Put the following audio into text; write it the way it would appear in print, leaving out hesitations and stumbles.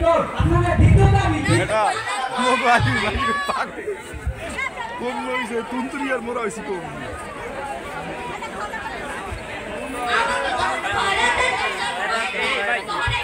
তো আপনাদের দ্বিতীয় দাবি এটা মোবাইল লাগে পাক কোন লইছে তুন্ত্রি আর মোরা হইছে কোন ভাই